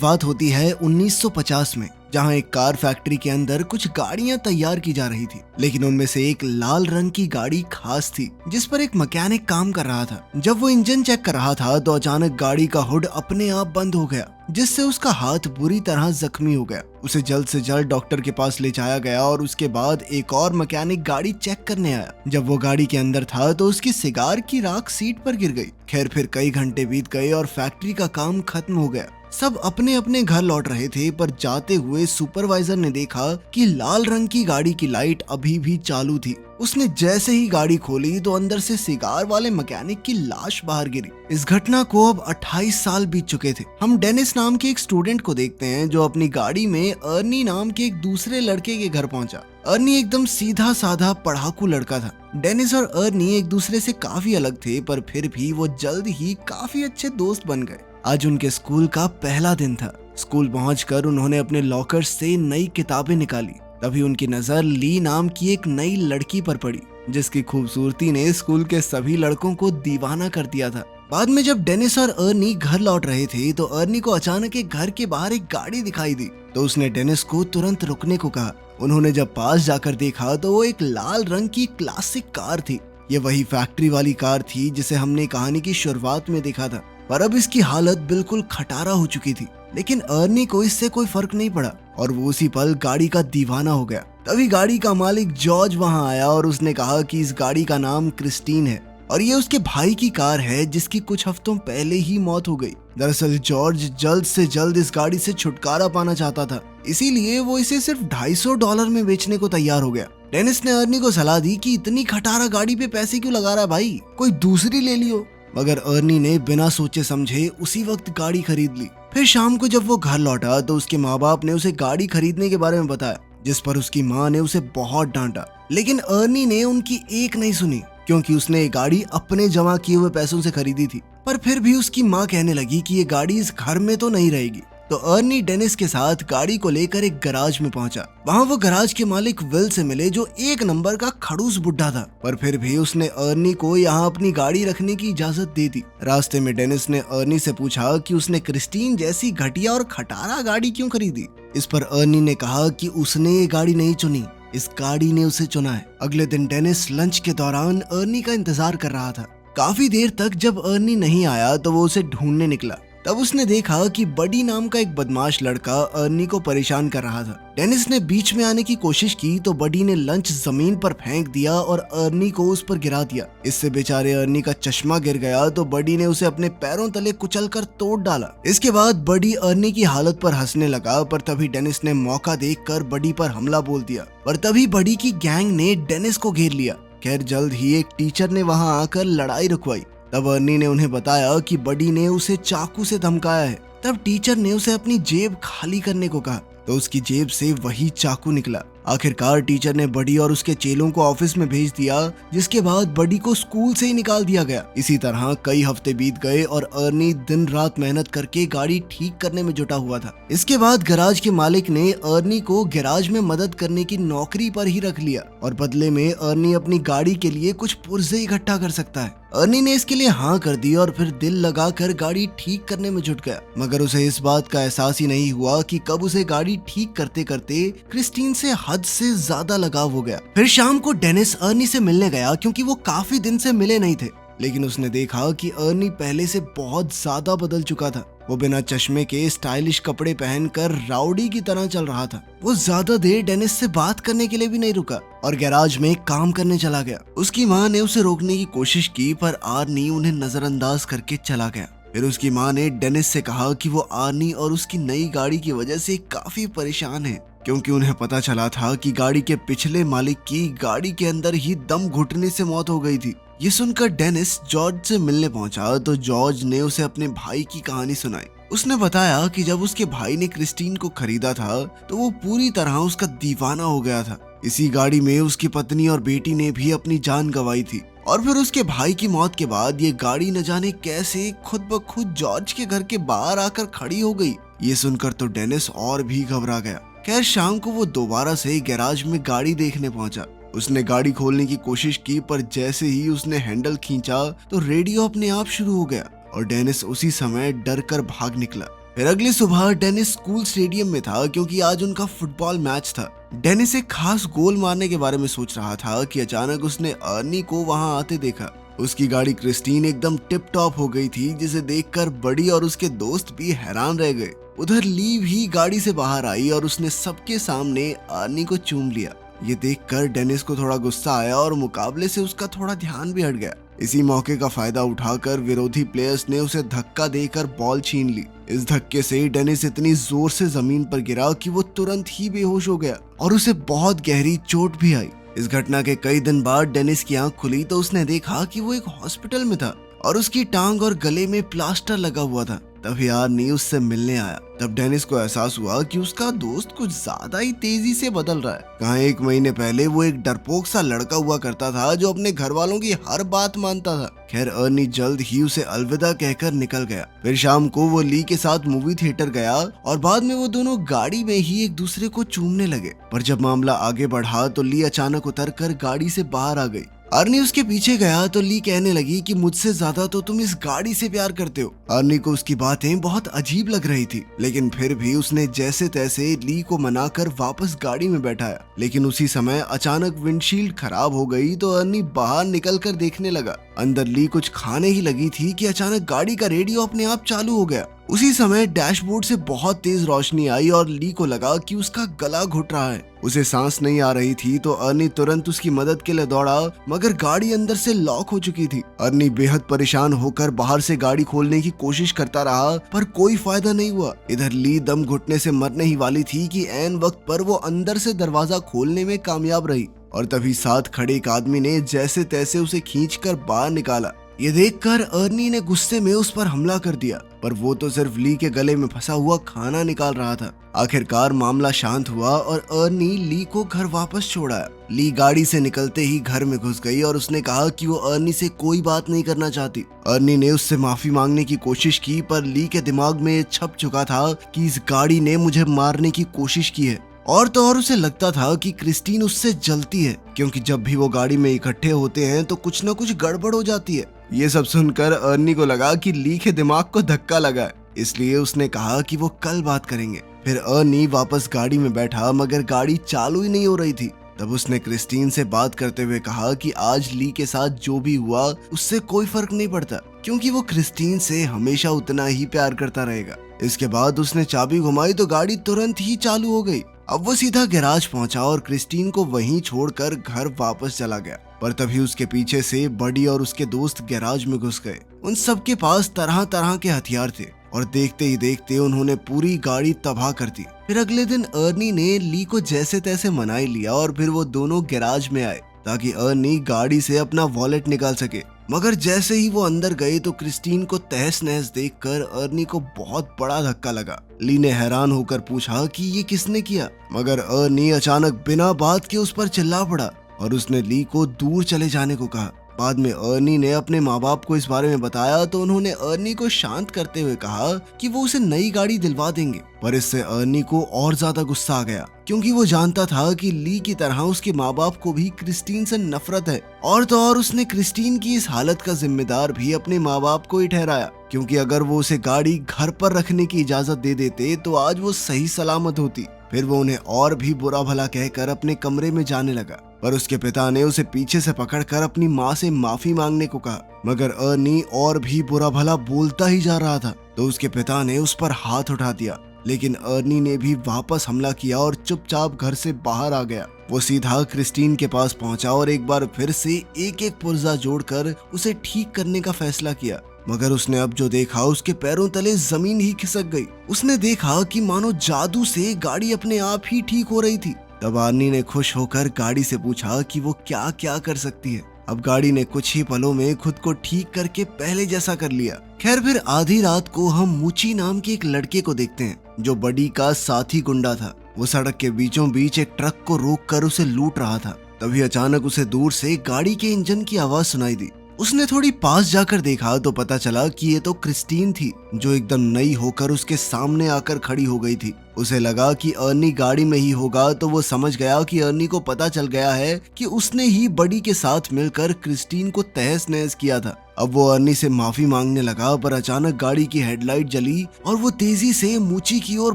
बात होती है 1950 में, जहां एक कार फैक्ट्री के अंदर कुछ गाड़ियां तैयार की जा रही थी, लेकिन उनमें से एक लाल रंग की गाड़ी खास थी जिस पर एक मैकेनिक काम कर रहा था। जब वो इंजन चेक कर रहा था तो अचानक गाड़ी का हुड अपने आप बंद हो गया, जिससे उसका हाथ बुरी तरह जख्मी हो गया। उसे जल्द से जल्द डॉक्टर के पास ले जाया गया और उसके बाद एक और मैकेनिक गाड़ी चेक करने आया। जब वो गाड़ी के अंदर था तो उसकी सिगार की राख सीट पर गिर गई। खैर फिर कई घंटे बीत गए और फैक्ट्री का काम खत्म हो गया। सब अपने अपने घर लौट रहे थे, पर जाते हुए सुपरवाइजर ने देखा कि लाल रंग की गाड़ी की लाइट अभी भी चालू थी। उसने जैसे ही गाड़ी खोली तो अंदर से सिगार वाले मैकेनिक की लाश बाहर गिरी। इस घटना को अब 28 साल बीत चुके थे। हम डेनिस नाम के एक स्टूडेंट को देखते हैं जो अपनी गाड़ी में अर्नी नाम के एक दूसरे लड़के के घर पहुंचा। अर्नी एकदम सीधा साधा पढ़ाकू लड़का था। डेनिस और अर्नी एक दूसरे से काफी अलग थे, पर फिर भी वो जल्द ही काफी अच्छे दोस्त बन गए। आज उनके स्कूल का पहला दिन था। स्कूल पहुंचकर उन्होंने अपने लॉकर से नई किताबें निकाली। तभी उनकी नजर ली नाम की एक नई लड़की पर पड़ी, जिसकी खूबसूरती ने स्कूल के सभी लड़कों को दीवाना कर दिया था। बाद में जब डेनिस और अर्नी घर लौट रहे थे तो अर्नी को अचानक एक घर के बाहर एक गाड़ी दिखाई दी, तो उसने डेनिस को तुरंत रुकने को कहा। उन्होंने जब पास जाकर देखा तो वो एक लाल रंग की क्लासिक कार थी। ये वही फैक्ट्री वाली कार थी जिसे हमने कहानी की शुरुआत में देखा था, पर अब इसकी हालत बिल्कुल खटारा हो चुकी थी। लेकिन अर्नी को इससे कोई फर्क नहीं पड़ा और वो उसी पल गाड़ी का दीवाना हो गया। तभी गाड़ी का मालिक जॉर्ज वहां आया और उसने कहा कि इस गाड़ी का नाम क्रिस्टीन है और ये उसके भाई की कार है जिसकी कुछ हफ्तों पहले ही मौत हो गई। दरअसल जॉर्ज जल्द से जल्द इस गाड़ी से छुटकारा पाना चाहता था, इसीलिए वो इसे सिर्फ $250 में बेचने को तैयार हो गया। डेनिस ने अर्नी को सलाह दी कि इतनी खटारा गाड़ी पे पैसे क्यों लगा रहा है भाई, कोई दूसरी ले लियो। मगर अर्नी ने बिना सोचे समझे उसी वक्त गाड़ी खरीद ली। फिर शाम को जब वो घर लौटा तो उसके माँ बाप ने उसे गाड़ी खरीदने के बारे में बताया, जिस पर उसकी माँ ने उसे बहुत डांटा। लेकिन अर्नी ने उनकी एक नहीं सुनी, क्योंकि उसने ये गाड़ी अपने जमा किए हुए पैसों से खरीदी थी। पर फिर भी उसकी माँ कहने लगी कि ये गाड़ी इस घर में तो नहीं रहेगी। तो अर्नी डेनिस के साथ गाड़ी को लेकर एक गराज में पहुंचा। वहां वो गराज के मालिक विल से मिले, जो एक नंबर का खड़ूस बुढ़ा था, पर फिर भी उसने अर्नी को यहाँ अपनी गाड़ी रखने की इजाजत दे दी। रास्ते में डेनिस ने अर्नी से पूछा कि उसने क्रिस्टीन जैसी घटिया और खटारा गाड़ी क्यों खरीदी। इस पर अर्नी ने कहा कि उसने ये गाड़ी नहीं चुनी, इस गाड़ी ने उसे चुना है। अगले दिन डेनिस लंच के दौरान अर्नी का इंतजार कर रहा था। काफी देर तक जब अर्नी नहीं आया तो वो उसे ढूंढने निकला। तब उसने देखा कि बडी नाम का एक बदमाश लड़का अर्नी को परेशान कर रहा था। डेनिस ने बीच में आने की कोशिश की तो बडी ने लंच जमीन पर फेंक दिया और अर्नी को उस पर गिरा दिया। इससे बेचारे अर्नी का चश्मा गिर गया तो बडी ने उसे अपने पैरों तले कुचलकर तोड़ डाला। इसके बाद बडी अर्नी की हालत पर हंसने लगा, पर तभी डेनिस ने मौका देखकर बडी पर हमला बोल दिया। पर तभी बडी की गैंग ने डेनिस को घेर लिया। खैर जल्द ही एक टीचर ने वहां आकर लड़ाई रुकवाई। तब अर्नी ने उन्हें बताया कि बडी ने उसे चाकू से धमकाया है। तब टीचर ने उसे अपनी जेब खाली करने को कहा तो उसकी जेब से वही चाकू निकला। आखिरकार टीचर ने बडी और उसके चेलों को ऑफिस में भेज दिया, जिसके बाद बडी को स्कूल से ही निकाल दिया गया। इसी तरह कई हफ्ते बीत गए और अर्नी दिन रात मेहनत करके गाड़ी ठीक करने में जुटा हुआ था। इसके बाद गैराज के मालिक ने अर्नी को गैराज में मदद करने की नौकरी पर ही रख लिया और बदले में अर्नी अपनी गाड़ी के लिए कुछ पुर्जे इकट्ठा कर सकता है। अर्नी ने इसके लिए हाँ कर दी और फिर दिल लगाकर गाड़ी ठीक करने में जुट गया। मगर उसे इस बात का एहसास ही नहीं हुआ कि कब उसे गाड़ी ठीक करते करते क्रिस्टीन से हद से ज्यादा लगाव हो गया। फिर शाम को डेनिस अर्नी से मिलने गया, क्योंकि वो काफी दिन से मिले नहीं थे। लेकिन उसने देखा कि अर्नी पहले से बहुत ज्यादा बदल चुका था। वो बिना चश्मे के स्टाइलिश कपड़े पहनकर राउडी की तरह चल रहा था। वो ज्यादा देर डेनिस से बात करने के लिए भी नहीं रुका और गैराज में काम करने चला गया। उसकी माँ ने उसे रोकने की कोशिश की, पर आर्नी उन्हें नजरअंदाज करके चला गया। फिर उसकी माँ ने डेनिस से कहा कि वो आर्नी और उसकी नई गाड़ी की वजह से काफी परेशान है, क्योंकि उन्हें पता चला था कि गाड़ी के पिछले मालिक की गाड़ी के अंदर ही दम घुटने से मौत हो गई थी। ये सुनकर डेनिस जॉर्ज से मिलने पहुंचा तो जॉर्ज ने उसे अपने भाई की कहानी सुनाई। उसने बताया कि जब उसके भाई ने क्रिस्टीन को खरीदा था तो वो पूरी तरह उसका दीवाना हो गया था। इसी गाड़ी में उसकी पत्नी और बेटी ने भी अपनी जान गंवाई थी और फिर उसके भाई की मौत के बाद ये गाड़ी न जाने कैसे खुद ब खुद जॉर्ज के घर के बाहर आकर खड़ी हो गई। ये सुनकर तो डेनिस और भी घबरा गया। खैर शाम को वो दोबारा से गैराज में गाड़ी देखने पहुंचा। उसने गाड़ी खोलने की कोशिश की, पर जैसे ही उसने हैंडल खींचा तो रेडियो अपने आप शुरू हो गया और डेनिस उसी समय डर कर भाग निकला। फिर अगली सुबह डेनिस स्कूल स्टेडियम में था क्योंकि आज उनका फुटबॉल मैच था। डेनिस एक खास गोल मारने के बारे में सोच रहा था कि अचानक उसने अर्नी को वहां आते देखा। उसकी गाड़ी क्रिस्टीन एकदम टिप टॉप हो गई थी, जिसे देखकर बड़ी और उसके दोस्त भी हैरान रह गए। उधर ली भी गाड़ी से बाहर आई और उसने सबके सामने अर्नी को चूम लिया। ये देखकर डेनिस को थोड़ा गुस्सा आया और मुकाबले से उसका थोड़ा ध्यान भी हट गया। इसी मौके का फायदा उठाकर विरोधी प्लेयर्स ने उसे धक्का देकर बॉल छीन ली। इस धक्के से डेनिस इतनी जोर से जमीन पर गिरा कि वो तुरंत ही बेहोश हो गया और उसे बहुत गहरी चोट भी आई। इस घटना के कई दिन बाद डेनिस की आंख खुली तो उसने देखा कि वो एक हॉस्पिटल में था और उसकी टांग और गले में प्लास्टर लगा हुआ था। तभी अर्नी उससे मिलने आया। तब डेनिस को एहसास हुआ कि उसका दोस्त कुछ ज्यादा ही तेजी से बदल रहा है। कहाँ 1 महीने पहले वो एक डरपोक सा लड़का हुआ करता था जो अपने घर वालों की हर बात मानता था। खैर अर्नी जल्द ही उसे अलविदा कहकर निकल गया। फिर शाम को वो ली के साथ मूवी थिएटर गया और बाद में वो दोनों गाड़ी में ही एक दूसरे को चूमने लगे। पर जब मामला आगे बढ़ा तो ली अचानक उतरकर गाड़ी से बाहर आ गई। अर्नी उसके पीछे गया तो ली कहने लगी कि मुझसे ज्यादा तो तुम इस गाड़ी से प्यार करते हो। अर्नी को उसकी बातें बहुत अजीब लग रही थी, लेकिन फिर भी उसने जैसे तैसे ली को मनाकर वापस गाड़ी में बैठाया। लेकिन उसी समय अचानक विंडशील्ड खराब हो गई तो अर्नी बाहर निकलकर देखने लगा। अंदर ली कुछ खाने ही लगी थी कि अचानक गाड़ी का रेडियो अपने आप चालू हो गया। उसी समय डैशबोर्ड से बहुत तेज रोशनी आई और ली को लगा कि उसका गला घुट रहा है। उसे सांस नहीं आ रही थी तो अर्नी तुरंत उसकी मदद के लिए दौड़ा, मगर गाड़ी अंदर से लॉक हो चुकी थी। अर्नी बेहद परेशान होकर बाहर से गाड़ी खोलने की कोशिश करता रहा, पर कोई फायदा नहीं हुआ। इधर ली दम घुटने से मरने ही वाली थी कि ऐन वक्त पर वो अंदर से दरवाजा खोलने में कामयाब रही और तभी साथ खड़े एक आदमी ने जैसे तैसे उसे खींचकर बाहर निकाला। ये देखकर अर्नी ने गुस्से में उस पर हमला कर दिया, पर वो तो सिर्फ ली के गले में फंसा हुआ खाना निकाल रहा था। आखिरकार मामला शांत हुआ और अर्नी ली को घर वापस छोड़ा। ली गाड़ी से निकलते ही घर में घुस गई और उसने कहा कि वो अर्नी से कोई बात नहीं करना चाहती। अर्नी ने उससे माफी मांगने की कोशिश की, पर ली के दिमाग में छप चुका था कि इस गाड़ी ने मुझे मारने की कोशिश की है। और तो और उसे लगता था कि क्रिस्टीन उससे जलती है, क्योंकि जब भी वो गाड़ी में इकट्ठे होते हैं तो कुछ न कुछ गड़बड़ हो जाती है। ये सब सुनकर अर्नी को लगा कि ली के दिमाग को धक्का लगा है, इसलिए उसने कहा कि वो कल बात करेंगे। फिर अर्नी वापस गाड़ी में बैठा, मगर गाड़ी चालू ही नहीं हो रही थी। तब उसने क्रिस्टीन से बात करते हुए कहा कि आज ली के साथ जो भी हुआ उससे कोई फर्क नहीं पड़ता, क्योंकि वो क्रिस्टीन से हमेशा उतना ही प्यार करता रहेगा। इसके बाद उसने चाबी घुमाई तो गाड़ी तुरंत ही चालू हो गई। अब वो सीधा गैराज पहुंचा और क्रिस्टीन को वहीं छोड़कर घर वापस चला गया। पर तभी उसके पीछे से बडी और उसके दोस्त गैराज में घुस गए। उन सबके पास तरह तरह के हथियार थे और देखते ही देखते उन्होंने पूरी गाड़ी तबाह कर दी। फिर अगले दिन अर्नी ने ली को जैसे तैसे मना ही लिया और फिर वो दोनों गैराज में आए ताकि अर्नी गाड़ी से अपना वॉलेट निकाल सके। मगर जैसे ही वो अंदर गए तो क्रिस्टीन को तहस नहस देखकर अर्नी को बहुत बड़ा धक्का लगा। ली ने हैरान होकर पूछा कि ये किसने किया, मगर अर्नी अचानक बिना बात के उस पर चिल्ला पड़ा और उसने ली को दूर चले जाने को कहा। बाद में अर्नी ने अपने माँ बाप को इस बारे में बताया तो उन्होंने अर्नी को शांत करते हुए कहा कि वो उसे नई गाड़ी दिलवा देंगे। पर इससे अर्नी को और ज्यादा गुस्सा आ गया, क्योंकि वो जानता था कि ली की तरह उसके माँ बाप को भी क्रिस्टीन से नफरत है। और तो और उसने क्रिस्टीन की इस हालत का जिम्मेदार भी अपने माँ बाप को ही ठहराया, क्योंकि अगर वो उसे गाड़ी घर पर रखने की इजाजत दे देते तो आज वो सही सलामत होती। फिर वो उन्हें और भी बुरा भला कहकर अपने कमरे में जाने लगा, पर उसके पिता ने उसे पीछे से पकड़कर अपनी माँ से माफी मांगने को कहा। मगर अर्नी और भी बुरा भला बोलता ही जा रहा था तो उसके पिता ने उस पर हाथ उठा दिया, लेकिन अर्नी ने भी वापस हमला किया और चुपचाप घर से बाहर आ गया। वो सीधा क्रिस्टीन के पास पहुंचा और एक बार फिर से एक एक पुर्जा जोड़कर उसे ठीक करने का फैसला किया। मगर उसने अब जो देखा उसके पैरों तले जमीन ही खिसक गई। उसने देखा कि मानो जादू से गाड़ी अपने आप ही ठीक हो रही थी। तब अर्नी ने खुश होकर गाड़ी से पूछा कि वो क्या क्या कर सकती है। अब गाड़ी ने कुछ ही पलों में खुद को ठीक करके पहले जैसा कर लिया। खैर फिर आधी रात को हम मूची नाम के एक लड़के को देखते हैं जो बडी का साथी गुंडा था। वो सड़क के बीचों बीच एक ट्रक को रोक कर उसे लूट रहा था। तभी अचानक उसे दूर से गाड़ी के इंजन की आवाज सुनाई दी। उसने थोड़ी पास जाकर देखा तो पता चला कि ये तो क्रिस्टीन थी, जो एकदम नई होकर उसके सामने आकर खड़ी हो गई थी। उसे लगा कि अर्नी गाड़ी में ही होगा, तो वो समझ गया कि अर्नी को पता चल गया है कि उसने ही बडी के साथ मिलकर क्रिस्टीन को तहस नहस किया था। अब वो अर्नी से माफी मांगने लगा, पर अचानक गाड़ी की हेडलाइट जली और वो तेजी से मूची की ओर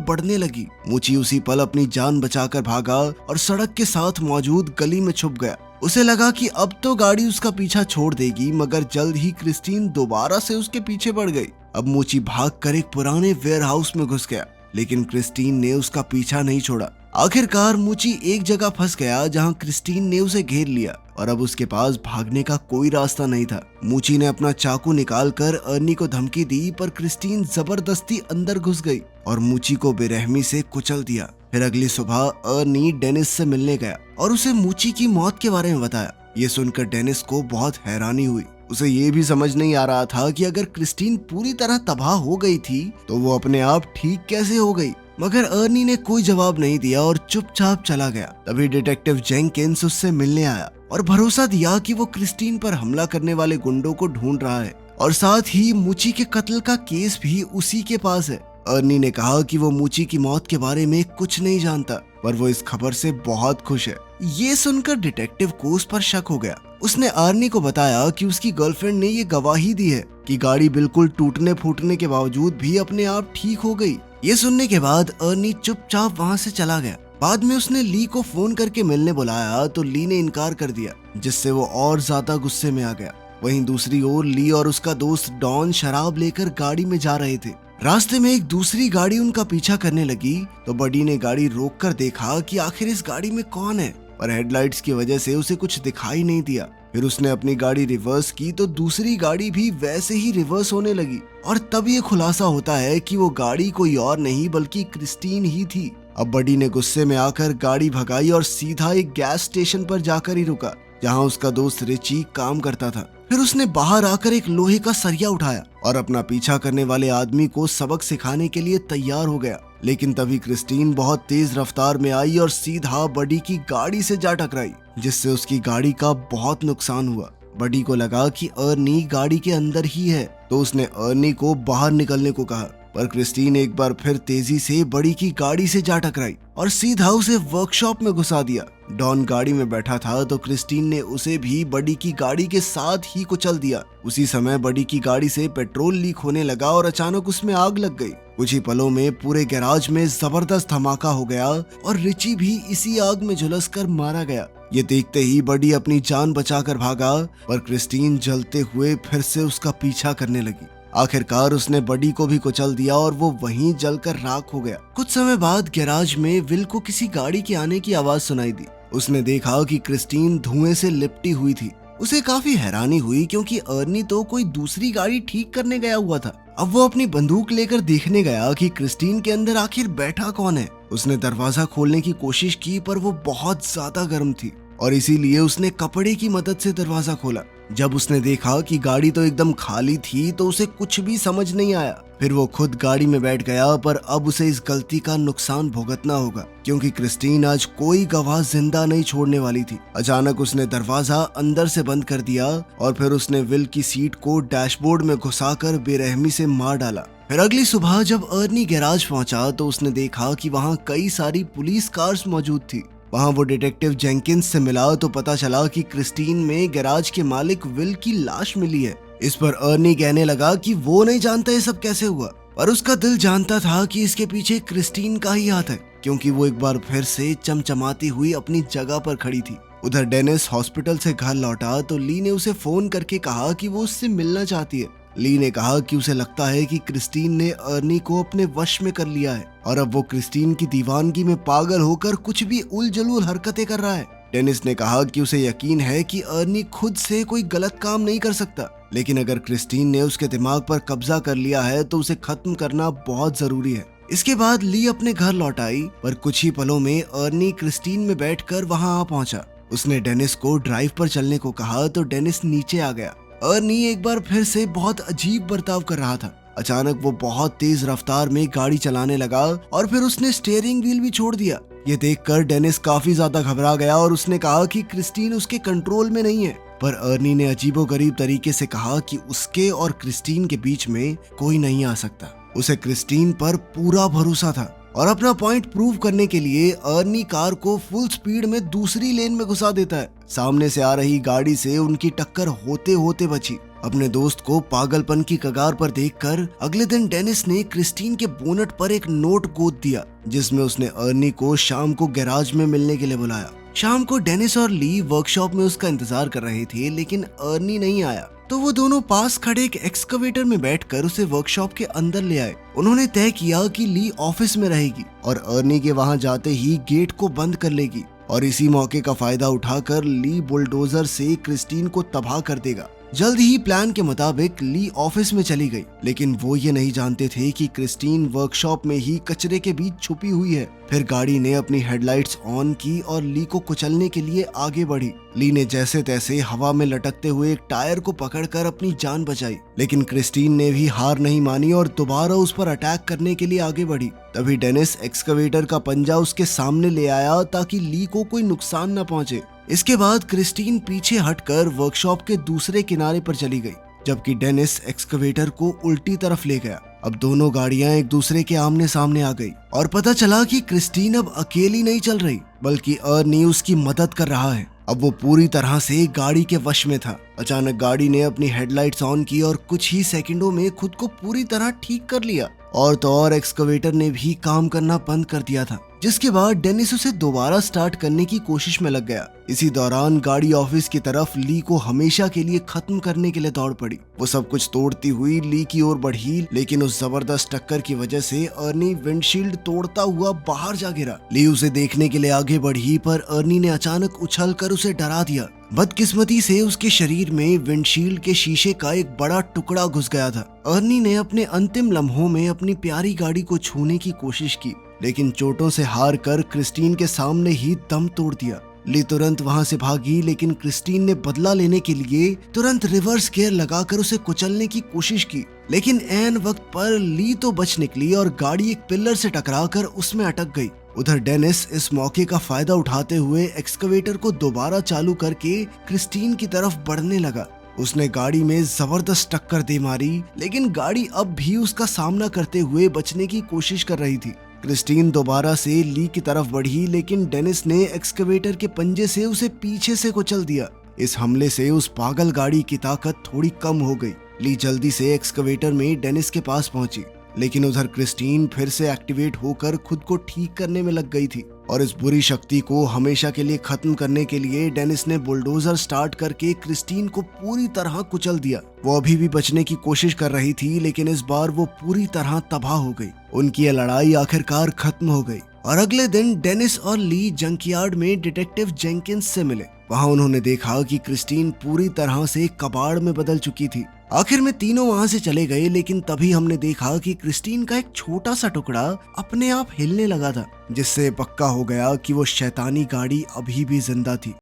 बढ़ने लगी। मूची उसी पल अपनी जान बचाकर भागा और सड़क के साथ मौजूद गली में छुप गया। उसे लगा कि अब तो गाड़ी उसका पीछा छोड़ देगी, मगर जल्द ही क्रिस्टीन दोबारा से उसके पीछे पड़ गई। अब मूची भागकर एक पुराने वेयरहाउस में घुस गया, लेकिन क्रिस्टीन ने उसका पीछा नहीं छोड़ा। आखिरकार मूची एक जगह फंस गया जहां क्रिस्टीन ने उसे घेर लिया और अब उसके पास भागने का कोई रास्ता नहीं था। मूची ने अपना चाकू निकालकर अर्नी को धमकी दी, पर क्रिस्टीन जबरदस्ती अंदर घुस गई और मूची को बेरहमी से कुचल दिया। फिर अगली सुबह अर्नी डेनिस से मिलने गया और उसे मूची की मौत के बारे में बताया। ये सुनकर डेनिस को बहुत हैरानी हुई। उसे ये भी समझ नहीं आ रहा था कि अगर क्रिस्टीन पूरी तरह तबाह हो गई थी तो वो अपने आप ठीक कैसे हो गई। मगर अर्नी ने कोई जवाब नहीं दिया और चुपचाप चला गया। तभी डिटेक्टिव जेंकिंस उससे मिलने आया और भरोसा दिया कि वो क्रिस्टीन पर हमला करने वाले गुंडों को ढूंढ रहा है और साथ ही मूची के कत्ल का केस भी उसी के पास है। अर्नी ने कहा कि वो मूची की मौत के बारे में कुछ नहीं जानता, पर वो इस खबर से बहुत खुश है। ये सुनकर डिटेक्टिव को उस पर शक हो गया। उसने अर्नी को बताया कि उसकी गर्लफ्रेंड ने ये गवाही दी है कि गाड़ी बिल्कुल टूटने फूटने के बावजूद भी अपने आप ठीक हो गई। ये सुनने के बाद अर्नी चुपचाप वहाँ से चला गया। बाद में उसने ली को फोन करके मिलने बुलाया तो ली ने इनकार कर दिया, जिससे वो और ज्यादा गुस्से में आ गया। वहीं दूसरी ओर ली और उसका दोस्त डॉन शराब लेकर गाड़ी में जा रहे थे। रास्ते में एक दूसरी गाड़ी उनका पीछा करने लगी तो बडी ने गाड़ी रोककर देखा कि आखिर इस गाड़ी में कौन है, पर हेडलाइट्स की वजह से उसे कुछ दिखाई नहीं दिया। फिर उसने अपनी गाड़ी रिवर्स की तो दूसरी गाड़ी भी वैसे ही रिवर्स होने लगी और तब ये खुलासा होता है कि वो गाड़ी कोई और नहीं बल्कि क्रिस्टीन ही थी। अब बडी ने गुस्से में आकर गाड़ी भगाई और सीधा एक गैस स्टेशन पर जाकर ही रुका, जहां उसका दोस्त रिची काम करता था। फिर उसने बाहर आकर एक लोहे का सरिया उठाया और अपना पीछा करने वाले आदमी को सबक सिखाने के लिए तैयार हो गया। लेकिन तभी क्रिस्टीन बहुत तेज रफ्तार में आई और सीधा बडी की गाड़ी से जा टकराई, जिससे उसकी गाड़ी का बहुत नुकसान हुआ। बडी को लगा कि अर्नी गाड़ी के अंदर ही है, तो उसने अर्नी को बाहर निकलने को कहा, पर क्रिस्टीन एक बार फिर तेजी से बडी की गाड़ी से जा टकराई और सीधा उसे वर्कशॉप में घुसा दिया। डॉन गाड़ी में बैठा था तो क्रिस्टीन ने उसे भी बडी की गाड़ी के साथ ही कुचल दिया। उसी समय बडी की गाड़ी से पेट्रोल लीक होने लगा और अचानक उसमें आग लग गई। कुछ ही पलों में पूरे गैराज में जबरदस्त धमाका हो गया और रिची भी इसी आग में झुलसकर मारा गया। ये देखते ही बडी अपनी जान बचाकर भागा, पर क्रिस्टीन जलते हुए फिर से उसका पीछा करने लगी। आखिरकार उसने बडी को भी कुचल दिया और वो वहीं जलकर राख हो गया। कुछ समय बाद गैराज में विल को किसी गाड़ी के आने की आवाज सुनाई दी। उसने देखा कि क्रिस्टीन धुएं से लिपटी हुई थी। उसे काफी हैरानी हुई क्योंकि अर्नी तो कोई दूसरी गाड़ी ठीक करने गया हुआ था। अब वो अपनी बंदूक लेकर देखने गया कि क्रिस्टीन के अंदर आखिर बैठा कौन है। उसने दरवाजा खोलने की कोशिश की, पर वो बहुत ज्यादा गर्म थी और इसीलिए उसने कपड़े की मदद से दरवाजा खोला। जब उसने देखा कि गाड़ी तो एकदम खाली थी तो उसे कुछ भी समझ नहीं आया। फिर वो खुद गाड़ी में बैठ गया, पर अब उसे इस गलती का नुकसान भुगतना होगा क्योंकि क्रिस्टीन आज कोई गवाह जिंदा नहीं छोड़ने वाली थी। अचानक उसने दरवाजा अंदर से बंद कर दिया और फिर उसने विल की सीट को डैशबोर्ड में घुसाकर बेरहमी से मार डाला। फिर अगली सुबह जब अर्नी गैराज पहुंचा तो उसने देखा कि वहां कई सारी पुलिस कार्स मौजूद थी। वहां वो डिटेक्टिव जेंकिंस से मिला तो पता चला कि क्रिस्टीन में गैराज के मालिक विल की लाश मिली है। इस पर अर्नी कहने लगा कि वो नहीं जानता ये सब कैसे हुआ, पर उसका दिल जानता था कि इसके पीछे क्रिस्टीन का ही हाथ है, क्योंकि वो एक बार फिर से चमचमाती हुई अपनी जगह पर खड़ी थी। उधर डेनिस हॉस्पिटल से घर लौटा तो ली ने उसे फोन करके कहा कि वो उससे मिलना चाहती है। ली ने कहा कि उसे लगता है कि क्रिस्टीन ने अर्नी को अपने वश में कर लिया है और अब वो क्रिस्टीन की दीवानगी में पागल होकर कुछ भी उलझुल हरकतें कर रहा है। डेनिस ने कहा कि उसे यकीन है कि अर्नी खुद से कोई गलत काम नहीं कर सकता, लेकिन अगर क्रिस्टीन ने उसके दिमाग पर कब्जा कर लिया है तो उसे खत्म करना बहुत जरूरी है। इसके बाद ली अपने घर लौट आई, पर कुछ ही पलों में अर्नी क्रिस्टीन में बैठकर वहां आ पहुंचा। उसने डेनिस को ड्राइव पर चलने को कहा तो डेनिस नीचे आ गया। अर्नी एक बार फिर से बहुत अजीब बर्ताव कर रहा था। अचानक वो बहुत तेज रफ्तार में गाड़ी चलाने लगा और फिर उसने स्टीयरिंग व्हील भी छोड़ दिया। ये देखकर डेनिस काफी ज्यादा घबरा गया और उसने कहा कि क्रिस्टीन उसके कंट्रोल में नहीं है। पर अर्नी ने अजीबोगरीब तरीके से कहा कि उसके और क्रिस्टीन के बीच में कोई नहीं आ सकता। उसे क्रिस्टीन पर पूरा भरोसा था और अपना पॉइंट प्रूव करने के लिए अर्नी कार को फुल स्पीड में दूसरी लेन में घुसा देता है। सामने से आ रही गाड़ी से उनकी टक्कर होते होते बची। अपने दोस्त को पागलपन की कगार पर देखकर अगले दिन डेनिस ने क्रिस्टीन के बोनट पर एक नोट गोद दिया, जिसमें उसने अर्नी को शाम को गैराज में मिलने के लिए बुलाया। शाम को डेनिस और ली वर्कशॉप में उसका इंतजार कर रहे थे, लेकिन अर्नी नहीं आया, तो वो दोनों पास खड़े एक एक्सकवेटर में बैठकर उसे वर्कशॉप के अंदर ले आए। उन्होंने तय किया कि ली ऑफिस में रहेगी और अर्नी के वहां जाते ही गेट को बंद कर लेगी और इसी मौके का फायदा उठाकर ली बुलडोजर से क्रिस्टीन को तबाह कर देगा। जल्द ही प्लान के मुताबिक ली ऑफिस में चली गई, लेकिन वो ये नहीं जानते थे कि क्रिस्टीन वर्कशॉप में ही कचरे के बीच छुपी हुई है। फिर गाड़ी ने अपनी हेडलाइट्स ऑन की और ली को कुचलने के लिए आगे बढ़ी। ली ने जैसे तैसे हवा में लटकते हुए एक टायर को पकड़कर अपनी जान बचाई, लेकिन क्रिस्टीन ने भी हार नहीं मानी और दोबारा उस पर अटैक करने के लिए आगे बढ़ी। तभी डेनिस एक्सकवेटर का पंजा उसके सामने ले आया ताकि ली को कोई नुकसान न पहुंचे। इसके बाद क्रिस्टीन पीछे हटकर वर्कशॉप के दूसरे किनारे पर चली गई, जबकि डेनिस एक्सकवेटर को उल्टी तरफ ले गया। अब दोनों गाड़ियां एक दूसरे के आमने सामने आ गई और पता चला कि क्रिस्टीन अब अकेली नहीं चल रही, बल्कि अर्नी उसकी मदद कर रहा है। अब वो पूरी तरह से गाड़ी के वश में था। अचानक गाड़ी ने अपनी हेडलाइट्स ऑन की और कुछ ही सेकंडों में खुद को पूरी तरह ठीक कर लिया। और तो और एक्सकवेटर ने भी काम करना बंद कर दिया था, जिसके बाद डेनिस उसे दोबारा स्टार्ट करने की कोशिश में लग गया। इसी दौरान गाड़ी ऑफिस की तरफ ली को हमेशा के लिए खत्म करने के लिए दौड़ पड़ी। वो सब कुछ तोड़ती हुई ली की ओर बढ़ी, लेकिन उस जबरदस्त टक्कर की वजह से अर्नी विंडशील्ड तोड़ता हुआ बाहर जा गिरा। ली उसे देखने के लिए आगे बढ़ी, पर अर्नी ने अचानक उछलकर उसे डरा दिया। बदकिस्मती से उसके शरीर में विंडशील्ड के शीशे का एक बड़ा टुकड़ा घुस गया था। अर्नी ने अपने अंतिम लम्हों में अपनी प्यारी गाड़ी को छूने की कोशिश की, लेकिन चोटों से हार कर क्रिस्टीन के सामने ही दम तोड़ दिया। ली तुरंत वहां से भागी, लेकिन क्रिस्टीन ने बदला लेने के लिए तुरंत रिवर्स गियर लगाकर उसे कुचलने की कोशिश की, लेकिन ऐन वक्त पर ली तो बच निकली और गाड़ी एक पिलर से टकराकर उसमें अटक गई। उधर डेनिस इस मौके का फायदा उठाते हुए एक्सकवेटर को दोबारा चालू करके क्रिस्टीन की तरफ बढ़ने लगा। उसने गाड़ी में जबरदस्त टक्कर दे मारी, लेकिन गाड़ी अब भी उसका सामना करते हुए बचने की कोशिश कर रही थी। क्रिस्टीन दोबारा से ली की तरफ बढ़ी, लेकिन डेनिस ने एक्सकवेटर के पंजे से उसे पीछे से कुचल दिया। इस हमले से उस पागल गाड़ी की ताकत थोड़ी कम हो गई। ली जल्दी से एक्सकवेटर में डेनिस के पास पहुंची, लेकिन उधर क्रिस्टीन फिर से एक्टिवेट होकर खुद को ठीक करने में लग गई थी और इस बुरी शक्ति को हमेशा के लिए खत्म करने के लिए डेनिस ने बुलडोजर स्टार्ट करके क्रिस्टीन को पूरी तरह कुचल दिया। वो अभी भी बचने की कोशिश कर रही थी, लेकिन इस बार वो पूरी तरह तबाह हो गई। उनकी यह लड़ाई आखिरकार खत्म हो गई और अगले दिन डेनिस और ली जंकयार्ड में डिटेक्टिव जेंकिंस से मिले। वहां उन्होंने देखा कि क्रिस्टीन पूरी तरह से कबाड़ में बदल चुकी थी। आखिर में तीनों वहां से चले गए, लेकिन तभी हमने देखा कि क्रिस्टीन का एक छोटा सा टुकड़ा अपने आप हिलने लगा था, जिससे पक्का हो गया कि वो शैतानी गाड़ी अभी भी जिंदा थी।